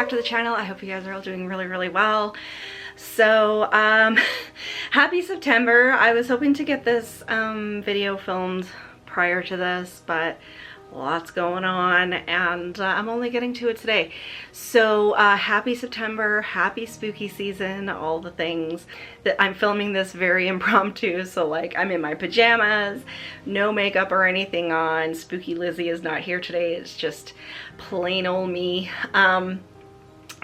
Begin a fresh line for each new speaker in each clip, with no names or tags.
back to the channel. I hope you guys are all doing really well. So happy September. I was hoping to get this video filmed prior to this, but lots going on, and I'm only getting to it today. So happy September, happy spooky season, all the things. That I'm filming this very impromptu, so like I'm in my pajamas, no makeup or anything on. Spooky Lizzie is not here today, it's just plain old me.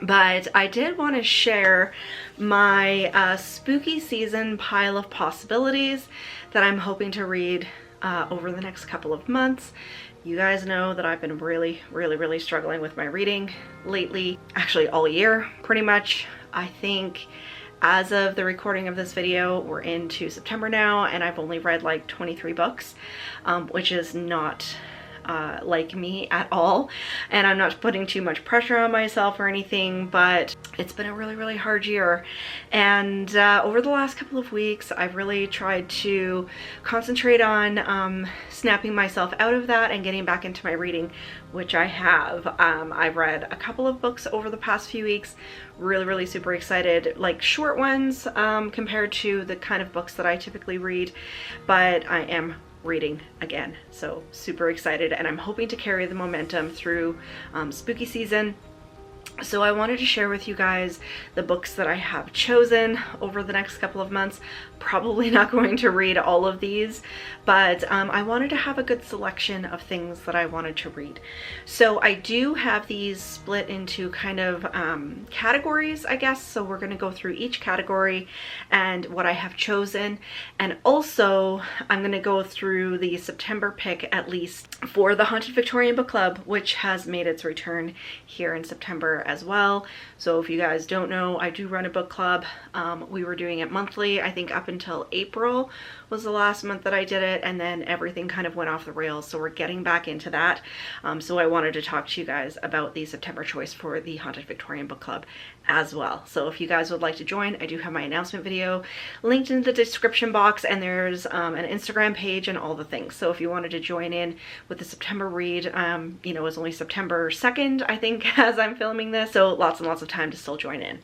But I did want to share my spooky season pile of possibilities that I'm hoping to read over the next couple of months. You guys know that I've been really struggling with my reading lately, actually all year pretty much. I think as of the recording of this video, we're into September now, and I've only read like 23 books, which is not like me at all, and I'm not putting too much pressure on myself or anything, but it's been a really hard year. And over the last couple of weeks I've really tried to concentrate on snapping myself out of that and getting back into my reading, which I have. I've read a couple of books over the past few weeks, really super excited, like short ones compared to the kind of books that I typically read, but I am reading again, so super excited, and I'm hoping to carry the momentum through spooky season. So I wanted to share with you guys the books that I have chosen over the next couple of months. Probably not going to read all of these, but I wanted to have a good selection of things that I wanted to read. So I do have these split into kind of categories, I guess. So we're going to go through each category and what I have chosen, and also I'm going to go through the September pick, at least for the Haunted Victorian Book Club, which has made its return here in September as well. So if you guys don't know, I do run a book club. We were doing it monthly, I think up until April was the last month that I did it, and then everything kind of went off the rails, so we're getting back into that. So I wanted to talk to you guys about the September choice for the Haunted Victorian Book Club as well. So if you guys would like to join, I do have my announcement video linked in the description box, and there's an Instagram page and all the things. So if you wanted to join in with the September read, you know, it's only September 2nd, I think, as I'm filming this, so lots and lots of time to still join in.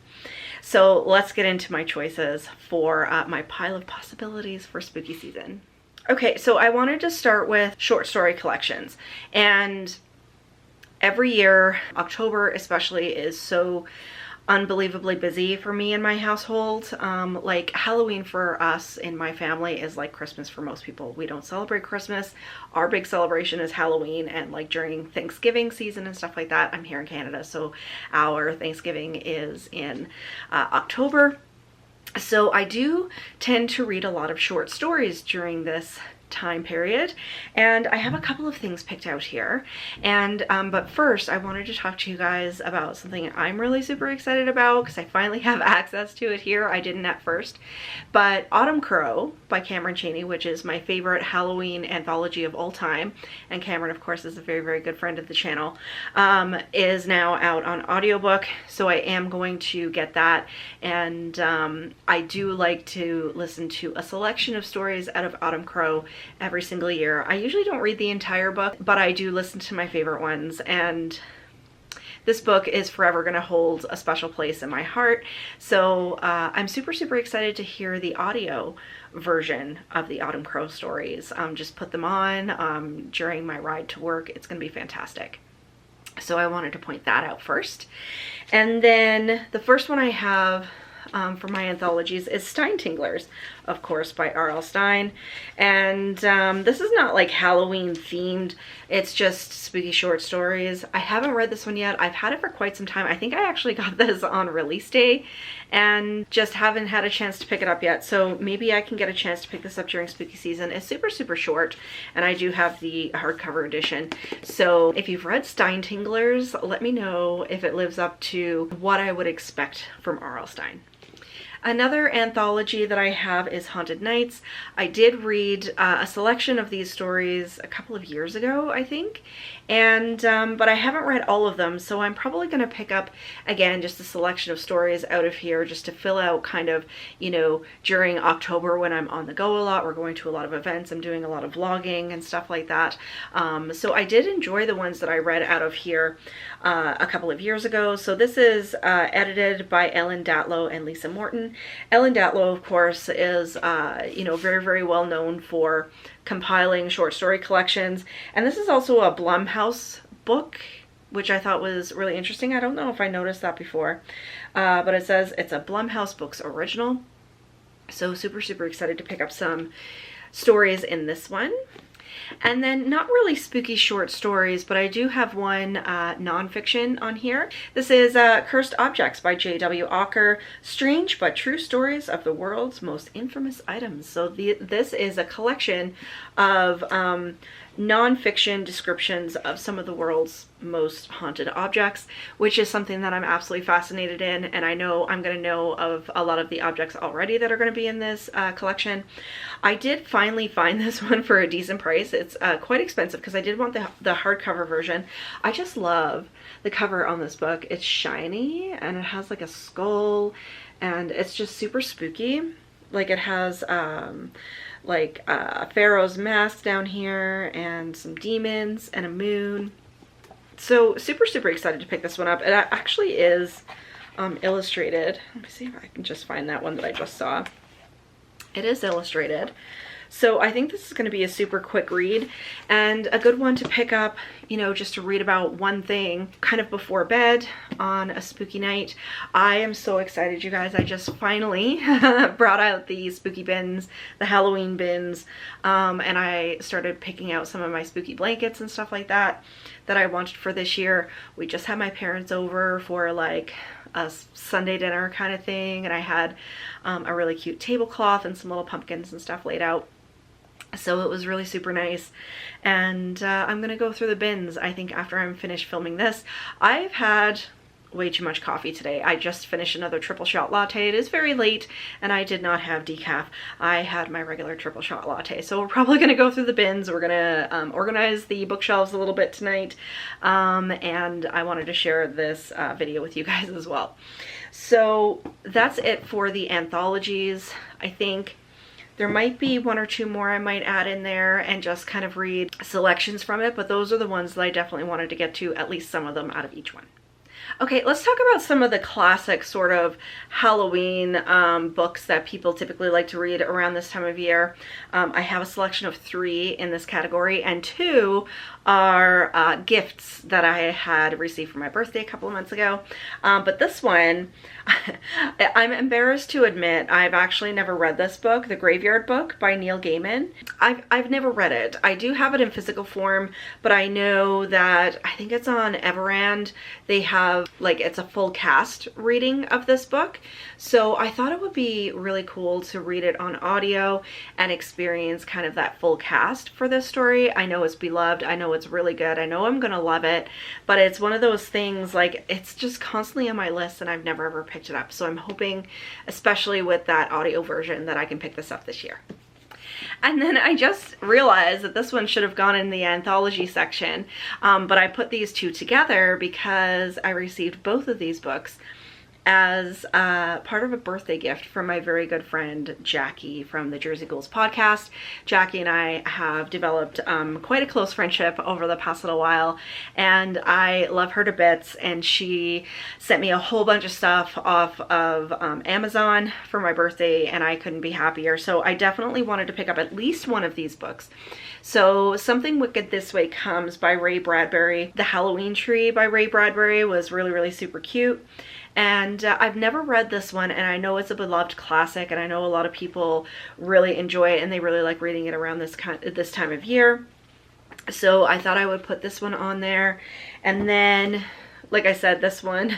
So let's get into my choices for my pile of possibilities for spooky season. Okay, so I wanted to start with short story collections, and every year, October especially, is so unbelievably busy for me and my household. Like Halloween for us in my family is like Christmas for most people. We don't celebrate Christmas. Our big celebration is Halloween, and like during Thanksgiving season and stuff like that. I'm here in Canada, so our Thanksgiving is in October. So I do tend to read a lot of short stories during this time period, and I have a couple of things picked out here. And but first I wanted to talk to you guys about something I'm really super excited about, because I finally have access to it here. I didn't at first, but Autumn Crow by Cameron Chaney, which is my favorite Halloween anthology of all time, and Cameron of course is a very good friend of the channel, is now out on audiobook. So I am going to get that, and I do like to listen to a selection of stories out of Autumn Crow every single year. I usually don't read the entire book, but I do listen to my favorite ones, and this book is forever going to hold a special place in my heart. So I'm super excited to hear the audio version of the Autumn Crow stories. Just put them on during my ride to work. It's going to be fantastic. So I wanted to point that out first. And then the first one I have for my anthologies is Stein Tinglers, of course, by R.L. Stein. And this is not like Halloween themed, it's just spooky short stories. I haven't read this one yet. I've had it for quite some time. I think I actually got this on release day and just haven't had a chance to pick it up yet. So maybe I can get a chance to pick this up during spooky season. It's super short, and I do have the hardcover edition. So if you've read Stein Tinglers, let me know if it lives up to what I would expect from R.L. Stein. Another anthology that I have is Haunted Nights. I did read a selection of these stories a couple of years ago, I think, and but I haven't read all of them, so I'm probably going to pick up again just a selection of stories out of here just to fill out kind of, you know, during October when I'm on the go a lot. We're going to a lot of events, I'm doing a lot of vlogging and stuff like that. So I did enjoy the ones that I read out of here a couple of years ago. So this is edited by Ellen Datlow and Lisa Morton. Ellen Datlow, of course, is you know, very, very well known for compiling short story collections, and this is also a Blumhouse book, which I thought was really interesting. I don't know if I noticed that before, but it says it's a Blumhouse Books original. So super, super excited to pick up some stories in this one. And then not really spooky short stories, but I do have one nonfiction on here. This is Cursed Objects by J.W. Ocker, Strange but True Stories of the World's Most Infamous Items. So this is a collection of nonfiction descriptions of some of the world's most haunted objects, which is something that I'm absolutely fascinated in, and I know I'm going to know of a lot of the objects already that are going to be in this collection. I did finally find this one for a decent price. It's quite expensive because I did want the hardcover version. I just love the cover on this book. It's shiny and it has like a skull and it's just super spooky. Like it has like a pharaoh's mask down here and some demons and a moon. So super, super excited to pick this one up. It actually is illustrated. Let me see if I can just find that one that I just saw. It is illustrated. So I think this is going to be a super quick read and a good one to pick up, you know, just to read about one thing kind of before bed on a spooky night. I am so excited, you guys. I just finally brought out the spooky bins, the Halloween bins, and I started picking out some of my spooky blankets and stuff like that I wanted for this year. We just had my parents over for like a Sunday dinner kind of thing, and I had a really cute tablecloth and some little pumpkins and stuff laid out. So it was really super nice, and I'm gonna go through the bins, I think, after I'm finished filming this. I've had way too much coffee today. I just finished another triple shot latte. It is very late and I did not have decaf. I had my regular triple shot latte. So we're probably gonna go through the bins. We're gonna organize the bookshelves a little bit tonight, and I wanted to share this video with you guys as well. So that's it for the anthologies. I think there might be one or two more I might add in there and just kind of read selections from it, but those are the ones that I definitely wanted to get to, at least some of them out of each one. Okay, let's talk about some of the classic sort of Halloween books that people typically like to read around this time of year. I have a selection of 3 in this category, and 2 are gifts that I had received for my birthday a couple of months ago. But this one, I'm embarrassed to admit, I've actually never read this book, The Graveyard Book by Neil Gaiman. I've never read it. I do have it in physical form, but I know that, I think it's on Everand, they have, like, it's a full cast reading of this book. So I thought it would be really cool to read it on audio and experience kind of that full cast for this story. I know it's beloved. I know it's really good. I know I'm gonna love it, but it's one of those things, like, it's just constantly on my list and I've never ever picked it up. So I'm hoping, especially with that audio version, that I can pick this up this year. And then I just realized that this one should have gone in the anthology section, but I put these 2 together because I received both of these books as part of a birthday gift from my very good friend Jackie from the Jersey Ghouls podcast. Jackie and I have developed quite a close friendship over the past little while, and I love her to bits, and she sent me a whole bunch of stuff off of Amazon for my birthday, and I couldn't be happier. So I definitely wanted to pick up at least one of these books. So Something Wicked This Way Comes by Ray Bradbury. The Halloween Tree by Ray Bradbury was really, really super cute. And I've never read this one, and I know it's a beloved classic, and I know a lot of people really enjoy it and they really like reading it around this time of year. So I thought I would put this one on there. And then, like I said, this one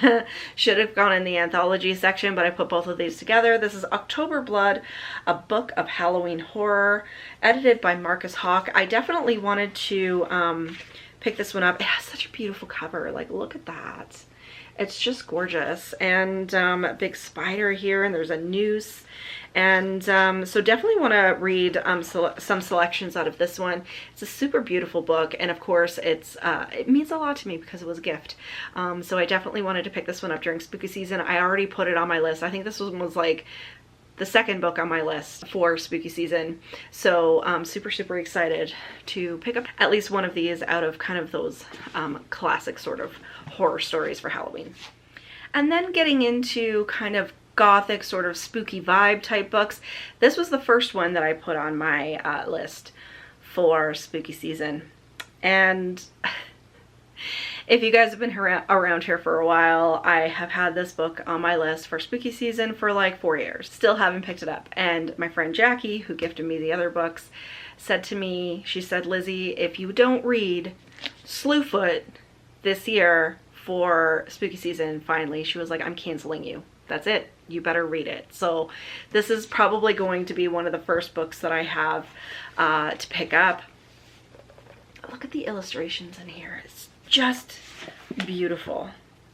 should have gone in the anthology section, but I put both of these together. This is October Blood, a book of Halloween horror, edited by Marcus Hawk. I definitely wanted to pick this one up. It has such a beautiful cover. Like, look at that. It's just gorgeous. And a big spider here, and there's a noose. And so definitely want to read some selections out of this one. It's a super beautiful book, and of course it means a lot to me because it was a gift. So I definitely wanted to pick this one up during spooky season. I already put it on my list. I think this one was like the second book on my list for spooky season. So I'm super excited to pick up at least one of these out of kind of those classic sort of horror stories for Halloween. And then getting into kind of gothic sort of spooky vibe type books. This was the first one that I put on my list for spooky season. And if you guys have been around here for a while, I have had this book on my list for spooky season for like 4 years. Still haven't picked it up. And my friend Jackie, who gifted me the other books, said to me, she said, Lizzie, if you don't read Slewfoot this year for spooky season, finally, she was like, I'm canceling you. That's it. You better read it. So this is probably going to be one of the first books that I have to pick up. Look at the illustrations in here. It's just beautiful.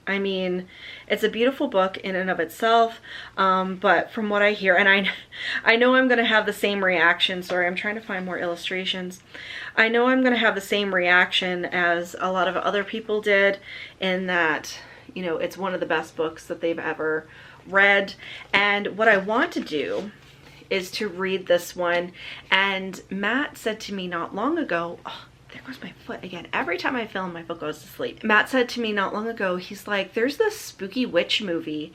I mean, it's a beautiful book in and of itself, but from what I hear, and I know I'm going to have the same reaction. Sorry, I'm trying to find more illustrations. I know I'm going to have the same reaction as a lot of other people did, in that, you know, it's one of the best books that they've ever read. And what I want to do is to read this one. And Matt said to me not long ago, oh, there goes my foot again. Every time I film, my foot goes to sleep. Matt said to me not long ago, he's like, there's this spooky witch movie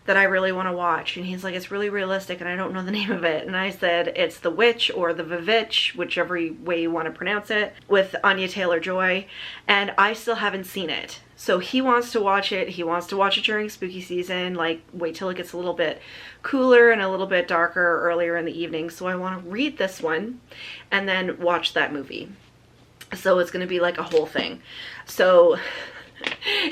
that I really want to watch. And he's like, it's really realistic and I don't know the name of it. And I said, it's The Witch or The Vivitch, whichever way you want to pronounce it, with Anya Taylor-Joy. And I still haven't seen it. So he wants to watch it. He wants to watch it during spooky season, like wait till it gets a little bit cooler and a little bit darker earlier in the evening. So I want to read this one and then watch that movie. So it's going to be like a whole thing. So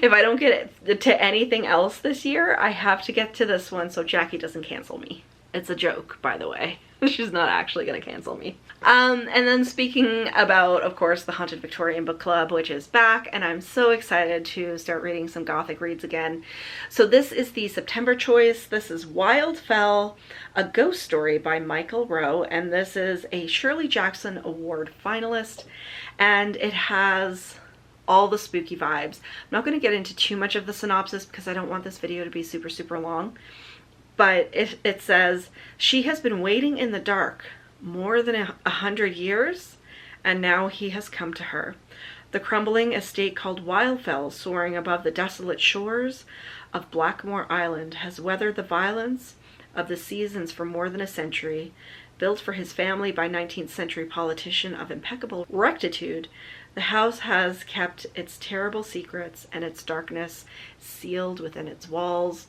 if I don't get it to anything else this year, I have to get to this one so Jackie doesn't cancel me. It's a joke, by the way. She's not actually going to cancel me. And then speaking about, of course, the Haunted Victorian Book Club, which is back, and I'm so excited to start reading some gothic reads again. So this is the September choice. This is Wild Fell, a ghost story by Michael Rowe, and this is a Shirley Jackson Award finalist, and it has all the spooky vibes. I'm not going to get into too much of the synopsis because I don't want this video to be super long. But it says, she has been waiting in the dark more than 100 years, and now he has come to her. The crumbling estate called Wildfell, soaring above the desolate shores of Blackmore Island, has weathered the violence of the seasons for more than a century. Built for his family by 19th century politician of impeccable rectitude, the house has kept its terrible secrets and its darkness sealed within its walls.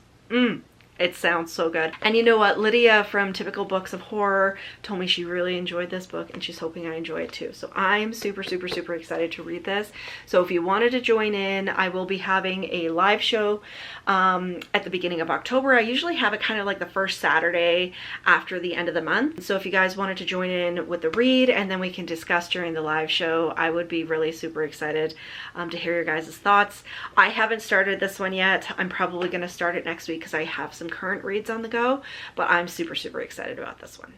It sounds so good. And you know what? Lydia from Typical Books of Horror told me she really enjoyed this book and she's hoping I enjoy it too. So I'm super excited to read this. So if you wanted to join in, I will be having a live show at the beginning of October. I usually have it kind of like the first Saturday after the end of the month. So if you guys wanted to join in with the read and then we can discuss during the live show, I would be really super excited to hear your guys' thoughts. I haven't started this one yet. I'm probably going to start it next week because I have some current reads on the go, but I'm super excited about this one.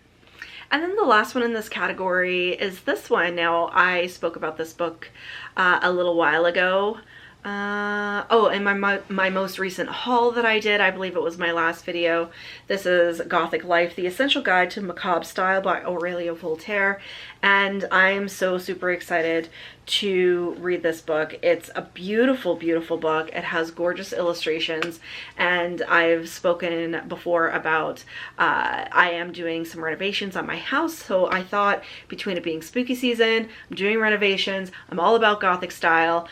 And then the last one in this category is this one. Now, I spoke about this book a little while ago. In my most recent haul that I did, I believe it was my last video. This is Gothic Life, The Essential Guide to Macabre Style by Aurelia Voltaire. And I'm so super excited to read this book. It's a beautiful book. It has gorgeous illustrations, and I've spoken before about I am doing some renovations on my house, so I thought between it being spooky season, I'm doing renovations, I'm all about Gothic style,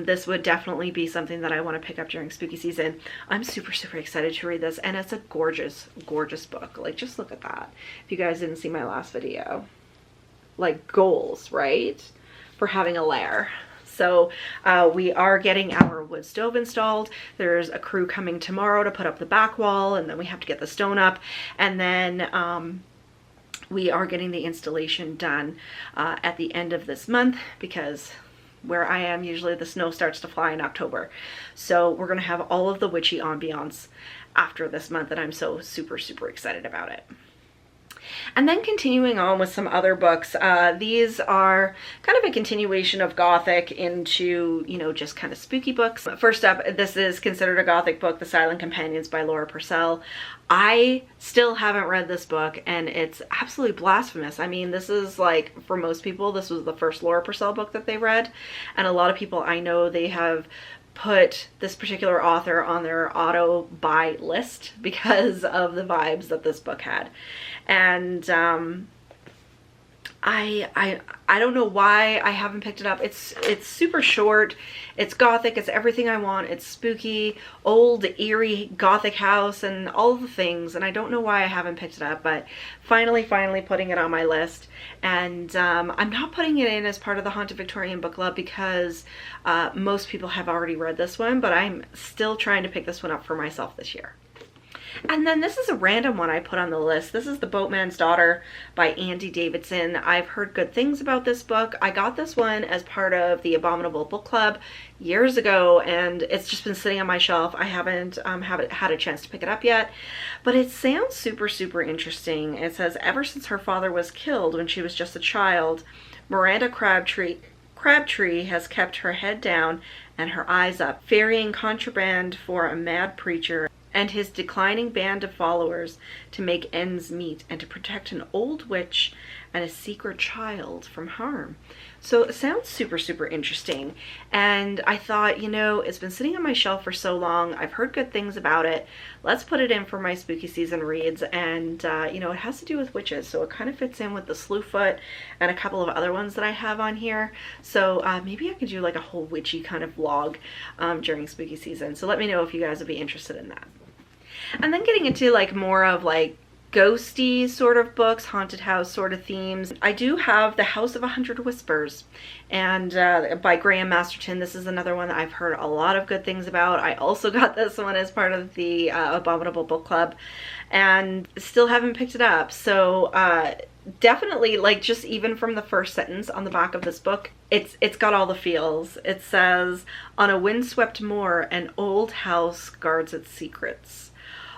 this would definitely be something that I want to pick up during spooky season. I'm super excited to read this, and it's a gorgeous book. Like, just look at that. If you guys didn't see my last video, like, goals, right, for having a lair. So we are getting our wood stove installed. There's a crew coming tomorrow to put up the back wall, and then we have to get the stone up, and then we are getting the installation done at the end of this month, because where I am, usually the snow starts to fly in October. So we're gonna have all of the witchy ambiance after this month, and I'm so super, super excited about it. And then continuing on with some other books, these are kind of a continuation of Gothic into, you know, just kind of spooky books. First up, this is considered a Gothic book, The Silent Companions by Laura Purcell. I still haven't read this book, and it's absolutely blasphemous. I mean, this is like, for most people, this was the first Laura Purcell book that they read, and a lot of people I know, they have put this particular author on their auto buy list because of the vibes that this book had. And I don't know why I haven't picked it up. It's super short, it's Gothic, it's everything I want, it's spooky, old eerie Gothic house and all the things, and I don't know why I haven't picked it up, but finally putting it on my list. And I'm not putting it in as part of the Haunted Victorian Book Club because most people have already read this one, but I'm still trying to pick this one up for myself this year. And then this is a random one I put on the list. This is The Boatman's Daughter by Andy Davidson. I've heard good things about this book. I got this one as part of the Abominable Book Club years ago, and it's just been sitting on my shelf. I haven't had a chance to pick it up yet, but it sounds super, super interesting. It says, ever since her father was killed when she was just a child, Miranda Crabtree has kept her head down and her eyes up, ferrying contraband for a mad preacher and his declining band of followers to make ends meet and to protect an old witch and a secret child from harm. So it sounds super, super interesting. And I thought, you know, it's been sitting on my shelf for so long. I've heard good things about it. Let's put it in for my spooky season reads. And, you know, it has to do with witches. So it kind of fits in with the Slewfoot and a couple of other ones that I have on here. So maybe I could do like a whole witchy kind of vlog during spooky season. So let me know if you guys would be interested in that. And then getting into like more of like ghosty sort of books, haunted house sort of themes. I do have The House of 100 Whispers, and by Graham Masterton. This is another one that I've heard a lot of good things about. I also got this one as part of the Abominable Book Club and still haven't picked it up. So definitely, like, just even from the first sentence on the back of this book, it's got all the feels. It says, on a windswept moor, an old house guards its secrets.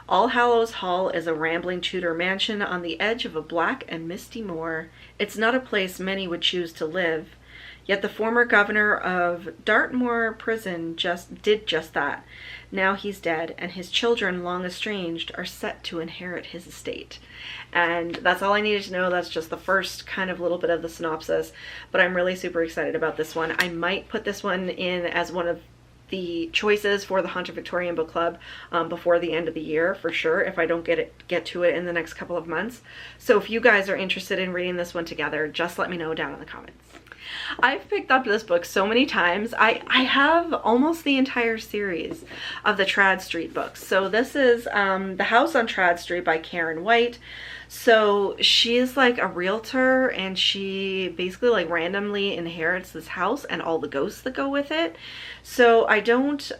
All Hallows Hall is a rambling Tudor mansion on the edge of a black and misty moor. It's not a place many would choose to live, yet the former governor of Dartmoor Prison did just that. Now he's dead, and his children, long estranged, are set to inherit his estate. And that's all I needed to know. That's just the first kind of little bit of the synopsis, but I'm really super excited about this one. I might put this one in as one of the choices for the Haunted Victorian Book Club before the end of the year, for sure, if I don't get to it in the next couple of months. So if you guys are interested in reading this one together, just let me know down in the comments. I've picked up this book so many times. I have almost the entire series of the Trad Street books. So this is The House on Trad Street by Karen White. So she is like a realtor, and she basically like randomly inherits this house and all the ghosts that go with it. So I don't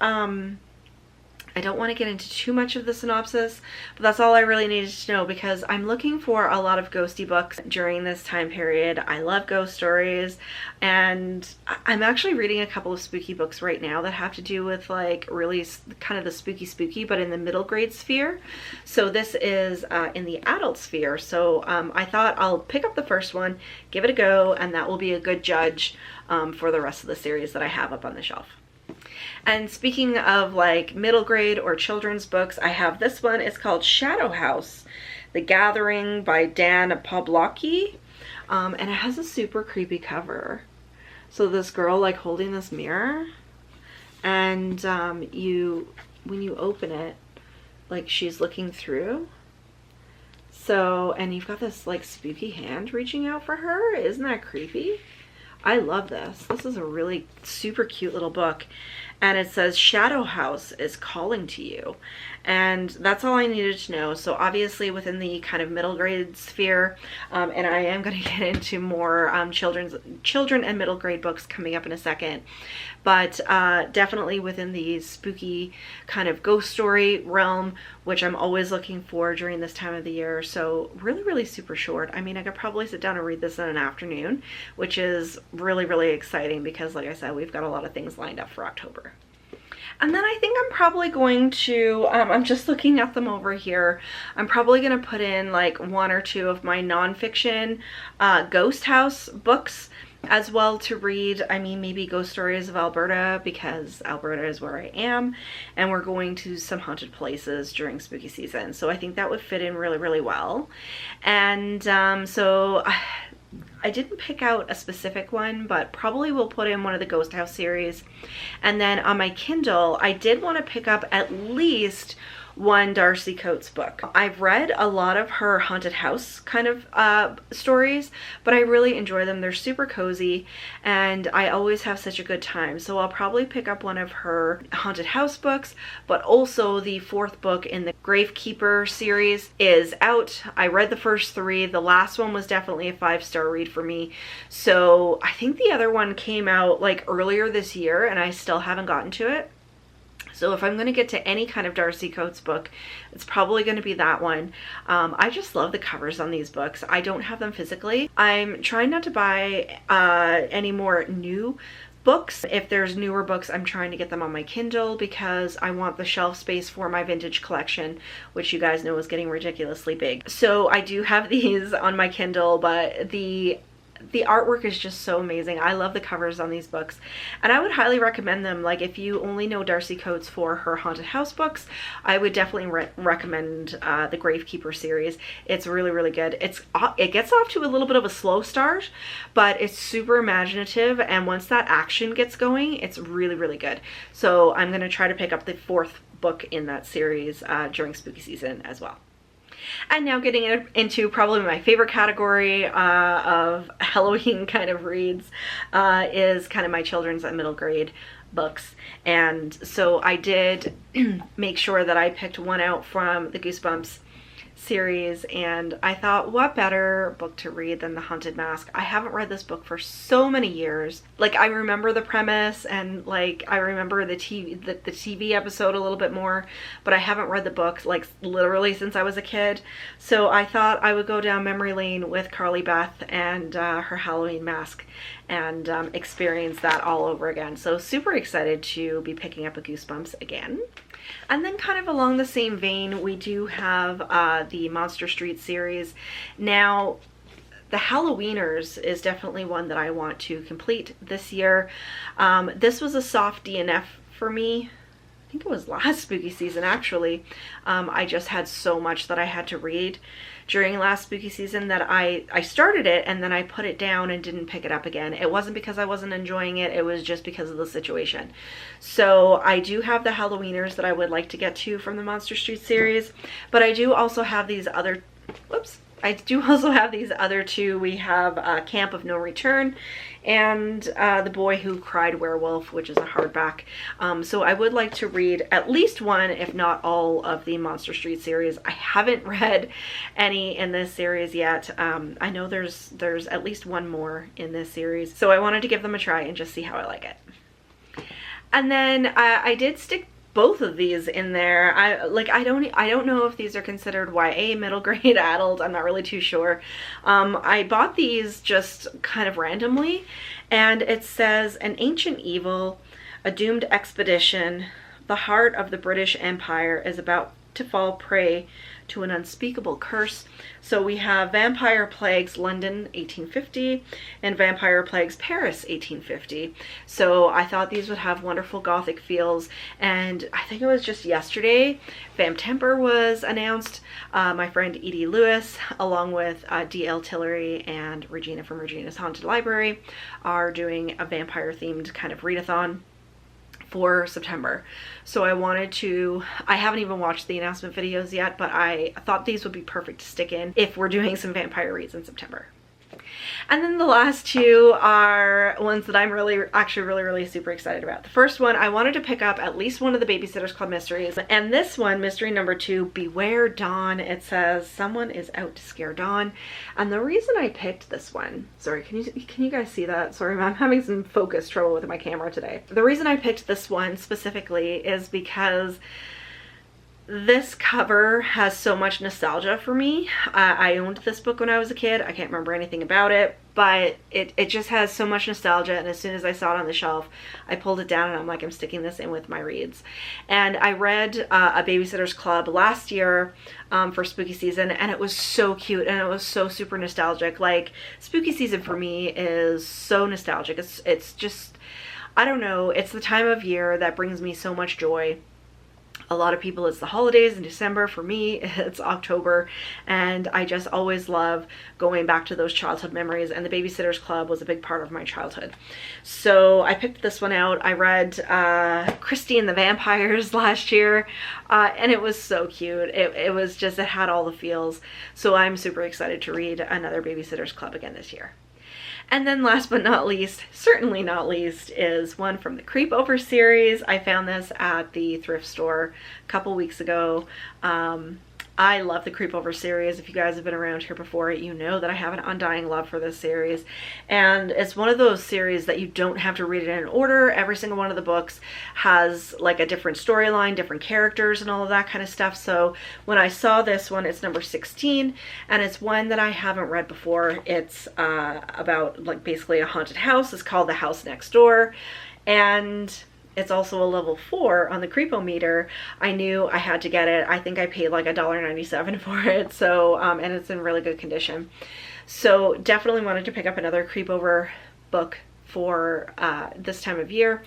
want to get into too much of the synopsis, but that's all I really needed to know because I'm looking for a lot of ghosty books during this time period. I love ghost stories, and I'm actually reading a couple of spooky books right now that have to do with like really kind of the spooky, but in the middle grade sphere. So this is in the adult sphere. So I thought I'll pick up the first one, give it a go, and that will be a good judge for the rest of the series that I have up on the shelf. And speaking of like middle grade or children's books, I have this one. It's called Shadow House, The Gathering by Dan Pawlowski. And it has a super creepy cover. So this girl like holding this mirror, and when you open it, like she's looking through. So, and you've got this like spooky hand reaching out for her. Isn't that creepy? I love this. This is a really super cute little book. and it says Shadow House is calling to you. And that's all I needed to know. So obviously within the kind of middle grade sphere, and I am going to get into more children and middle grade books coming up in a second, but definitely within the spooky kind of ghost story realm, which I'm always looking for during this time of the year. So really super short. I mean, I could probably sit down and read this in an afternoon, which is really exciting because, like I said, we've got a lot of things lined up for October. And then I think I'm probably going to, I'm just looking at them over here, I'm probably going to put in like 1 or 2 of my nonfiction ghost house books as well to read. I mean, maybe Ghost Stories of Alberta, because Alberta is where I am, and we're going to some haunted places during spooky season. So I think that would fit in really well. And so I didn't pick out a specific one, but probably will put in one of the Ghost House series. And then on my Kindle, I did want to pick up at least one Darcy Coates book. I've read a lot of her haunted house kind of stories, but I really enjoy them. They're super cozy and I always have such a good time. So I'll probably pick up one of her haunted house books, but also the 4th book in the Gravekeeper series is out. I read the first 3. The last one was definitely a 5-star read for me. So I think the other one came out like earlier this year and I still haven't gotten to it. So if I'm going to get to any kind of Darcy Coates book, it's probably going to be that one. I just love the covers on these books. I don't have them physically. I'm trying not to buy any more new books. If there's newer books, I'm trying to get them on my Kindle because I want the shelf space for my vintage collection, which you guys know is getting ridiculously big. So I do have these on my Kindle, but the artwork is just so amazing. I love the covers on these books and I would highly recommend them. Like, if you only know Darcy Coates for her haunted house books, I would definitely recommend the Gravekeeper series. It's really good. It gets off to a little bit of a slow start, but it's super imaginative, and once that action gets going, it's really good. So I'm going to try to pick up the 4th book in that series during spooky season as well. And now getting into probably my favorite category of Halloween kind of reads is kind of my children's and middle grade books. And so I did make sure that I picked one out from the Goosebumps series, and I thought, what better book to read than The Haunted Mask? I haven't read this book for so many years. Like, I remember the premise and like I remember the TV episode a little bit more, but I haven't read the book like literally since I was a kid. So I thought I would go down memory lane with Carly Beth and her Halloween mask and experience that all over again. So super excited to be picking up a Goosebumps again. And then kind of along the same vein, we do have the Monster Street series. Now, the Halloweeners is definitely one that I want to complete this year. This was a soft DNF for me. I think it was last spooky season actually. I just had so much that I had to read during last spooky season that I started it and then I put it down and didn't pick it up again. It wasn't because I wasn't enjoying it, it was just because of the situation. So I do have the Halloweeners that I would like to get to from the Monster Street series, but I do also have these other, I do also have these other 2. We have Camp of No Return and The Boy Who Cried Werewolf, which is a hardback. So I would like to read at least one, if not all, of the Monster Street series. I haven't read any in this series yet. I know there's at least one more in this series, so I wanted to give them a try and just see how I like it. And then I did stick both of these in there. I don't know if these are considered YA, middle grade, adult. I'm not really too sure. I bought these just kind of randomly, and it says An Ancient Evil, a doomed expedition. The heart of the British Empire is about to fall prey to an unspeakable curse. So we have Vampire Plagues London 1850 and Vampire Plagues Paris 1850. So I thought these would have wonderful gothic feels, and I think it was just yesterday Vamptemper was announced. My friend Edie Lewis, along with D.L. Tillery and Regina from Regina's Haunted Library, are doing a vampire themed kind of readathon for September. So I haven't even watched the announcement videos yet, but I thought these would be perfect to stick in if we're doing some vampire reads in September. And then the last two are ones that I'm really super excited about. The first one, I wanted to pick up at least one of the Babysitter's Club mysteries. And this one, mystery number 2, Beware Dawn. It says someone is out to scare Dawn. And the reason I picked this one, sorry, can you guys see that? Sorry, I'm having some focus trouble with my camera today. The reason I picked this one specifically is because this cover has so much nostalgia for me. I owned this book when I was a kid. I can't remember anything about it, but it just has so much nostalgia, and as soon as I saw it on the shelf, I pulled it down and I'm like, I'm sticking this in with my reads. And I read A Babysitter's Club last year for spooky season, and it was so cute and it was so super nostalgic. Like, spooky season for me is so nostalgic. It's just, I don't know, it's the time of year that brings me so much joy. A lot of people, it's the holidays in December. For me, it's October, and I just always love going back to those childhood memories, and the Babysitter's Club was a big part of my childhood. So I picked this one out. I read Christy and the Vampires last year, and it was so cute. It was just, it had all the feels. So I'm super excited to read another Babysitter's Club again this year. And then last but not least, certainly not least, is one from the Creepover series. I found this at the thrift store a couple weeks ago. I love the Creepover series. If you guys have been around here before, you know that I have an undying love for this series. And it's one of those series that you don't have to read it in order. Every single one of the books has like a different storyline, different characters, and all of that kind of stuff. So when I saw this one, it's number 16, and it's one that I haven't read before. It's about like basically a haunted house. It's called The House Next Door, and it's also a level 4 on the Creepometer. I knew I had to get it. I think I paid like $1.97 for it. So, and it's in really good condition. So definitely wanted to pick up another Creepover book for this time of year.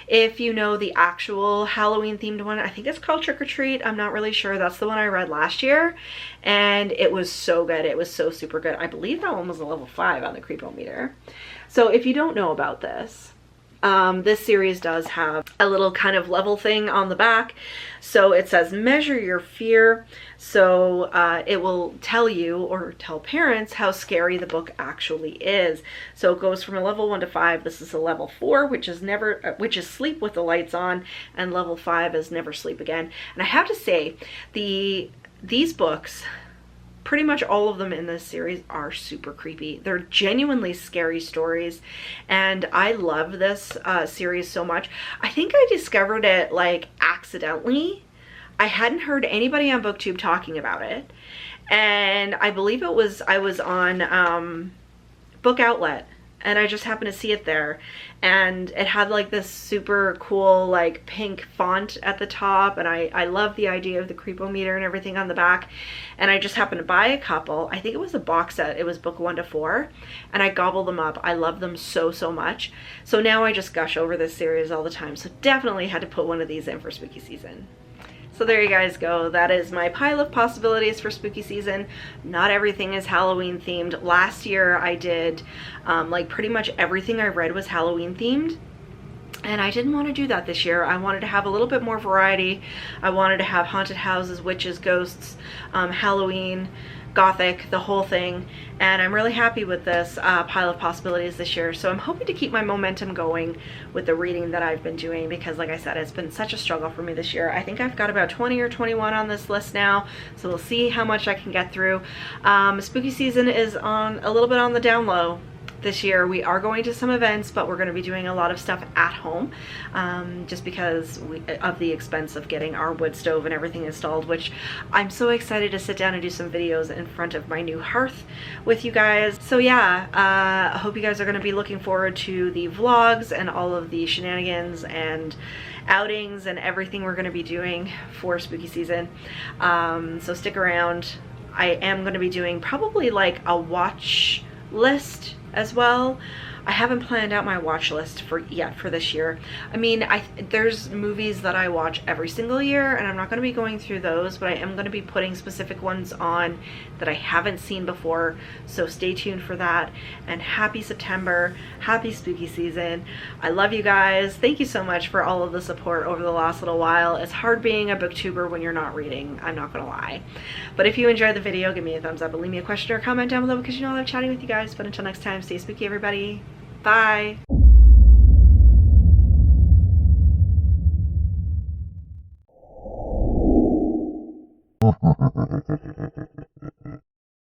If you know the actual Halloween themed one, I think it's called Trick or Treat. I'm not really sure. That's the one I read last year, and it was so good. It was so super good. I believe that one was a level 5 on the Creepometer. So if you don't know about this, this series does have a little kind of level thing on the back. So it says measure your fear. So it will tell you, or tell parents, how scary the book actually is. So it goes from a level 1 to 5. This is a level 4, which is sleep with the lights on, and level 5 is never sleep again. And I have to say, these books, pretty much all of them in this series, are super creepy. They're genuinely scary stories, and I love this series so much. I think I discovered it like accidentally. I hadn't heard anybody on BookTube talking about it, and I believe I was on Book Outlet, and I just happened to see it there, and it had like this super cool like pink font at the top, and I love the idea of the Creepometer and everything on the back, and I just happened to buy a couple. I think it was a box set. It was book 1 to 4, and I gobbled them up. I love them so much. So now I just gush over this series all the time. So definitely had to put one of these in for spooky season. So there you guys go. That is my pile of possibilities for spooky season. Not everything is Halloween themed. Last year I did, like pretty much everything I read was Halloween themed. And I didn't want to do that this year. I wanted to have a little bit more variety. I wanted to have haunted houses, witches, ghosts, Halloween, Gothic, the whole thing. And I'm really happy with this pile of possibilities this year. So I'm hoping to keep my momentum going with the reading that I've been doing, because like I said, it's been such a struggle for me this year. I think I've got about 20 or 21 on this list now, so we'll see how much I can get through. Spooky season is on a little bit on the down low this year. We are going to some events, but we're going to be doing a lot of stuff at home, just because of the expense of getting our wood stove and everything installed, which I'm so excited to sit down and do some videos in front of my new hearth with you guys. So yeah, I hope you guys are going to be looking forward to the vlogs and all of the shenanigans and outings and everything we're going to be doing for spooky season. So stick around. I am going to be doing probably like a watch list as well. I haven't planned out my watch list for this year. I mean, there's movies that I watch every single year, and I'm not going to be going through those, but I am going to be putting specific ones on that I haven't seen before, so stay tuned for that. And happy September, happy spooky season. I love you guys. Thank you so much for all of the support over the last little while. It's hard being a booktuber when you're not reading, I'm not going to lie. But if you enjoyed the video, give me a thumbs up and leave me a question or a comment down below, because you know I love chatting with you guys. But until next time, stay spooky, everybody. Bye.